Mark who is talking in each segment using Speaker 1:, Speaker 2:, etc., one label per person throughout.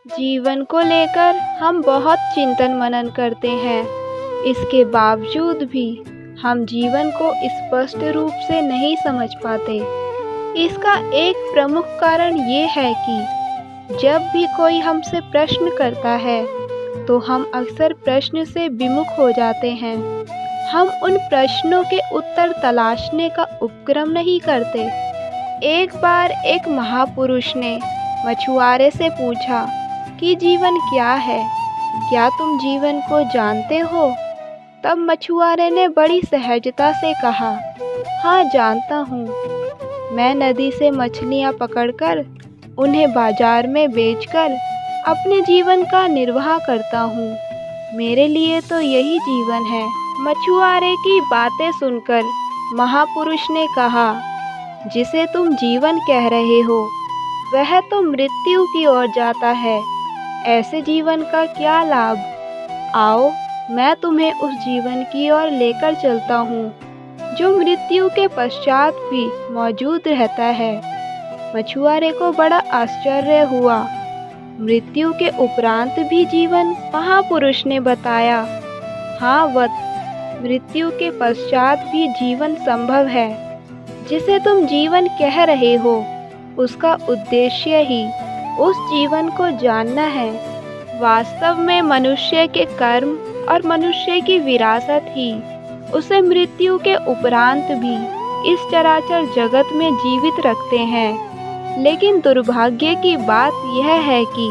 Speaker 1: जीवन को लेकर हम बहुत चिंतन मनन करते हैं। इसके बावजूद भी हम जीवन को स्पष्ट रूप से नहीं समझ पाते। इसका एक प्रमुख कारण ये है कि जब भी कोई हमसे प्रश्न करता है तो हम अक्सर प्रश्न से विमुख हो जाते हैं। हम उन प्रश्नों के उत्तर तलाशने का उपक्रम नहीं करते। एक बार एक महापुरुष ने मछुआरे से पूछा कि जीवन क्या है, क्या तुम जीवन को जानते हो? तब मछुआरे ने बड़ी सहजता से कहा, हाँ जानता हूँ। मैं नदी से मछलियाँ पकड़कर उन्हें बाजार में बेचकर अपने जीवन का निर्वाह करता हूँ। मेरे लिए तो यही जीवन है। मछुआरे की बातें सुनकर महापुरुष ने कहा, जिसे तुम जीवन कह रहे हो वह तो मृत्यु की ओर जाता है। ऐसे जीवन का क्या लाभ? आओ मैं तुम्हें उस जीवन की ओर लेकर चलता हूँ जो मृत्यु के पश्चात भी मौजूद रहता है। मछुआरे को बड़ा आश्चर्य हुआ। मृत्यु के उपरांत भी जीवन? महापुरुष ने बताया, हाँ वत्स, मृत्यु के पश्चात भी जीवन संभव है। जिसे तुम जीवन कह रहे हो उसका उद्देश्य ही उस जीवन को जानना है। वास्तव में मनुष्य के कर्म और मनुष्य की विरासत ही उसे मृत्यु के उपरांत भी इस चराचर जगत में जीवित रखते हैं। लेकिन दुर्भाग्य की बात यह है कि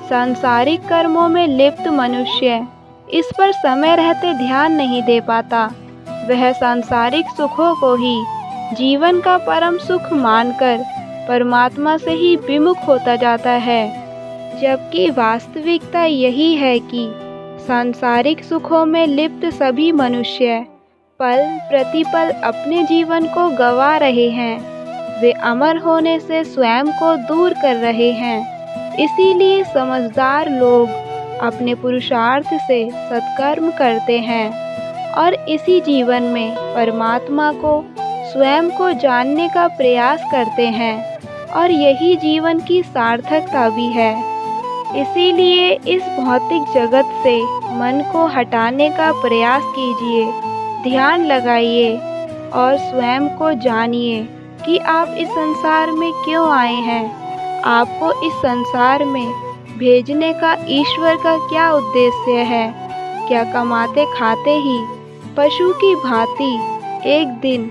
Speaker 1: सांसारिक कर्मों में लिप्त मनुष्य इस पर समय रहते ध्यान नहीं दे पाता। वह सांसारिक सुखों को ही जीवन का परम सुख मानकर परमात्मा से ही विमुख होता जाता है, जबकि वास्तविकता यही है कि सांसारिक सुखों में लिप्त सभी मनुष्य पल प्रतिपल अपने जीवन को गंवा रहे हैं। वे अमर होने से स्वयं को दूर कर रहे हैं। इसीलिए समझदार लोग अपने पुरुषार्थ से सत्कर्म करते हैं और इसी जीवन में परमात्मा को स्वयं को जानने का प्रयास करते हैं, और यही जीवन की सार्थकता भी है। इसीलिए इस भौतिक जगत से मन को हटाने का प्रयास कीजिए, ध्यान लगाइए और स्वयं को जानिए कि आप इस संसार में क्यों आए हैं। आपको इस संसार में भेजने का ईश्वर का क्या उद्देश्य है? क्या कमाते खाते ही पशु की भांति एक दिन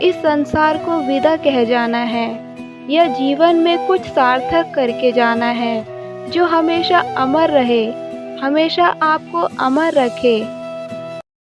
Speaker 1: इस संसार को विदा कह जाना है, या जीवन में कुछ सार्थक करके जाना है जो हमेशा अमर रहे, हमेशा आपको अमर रखे?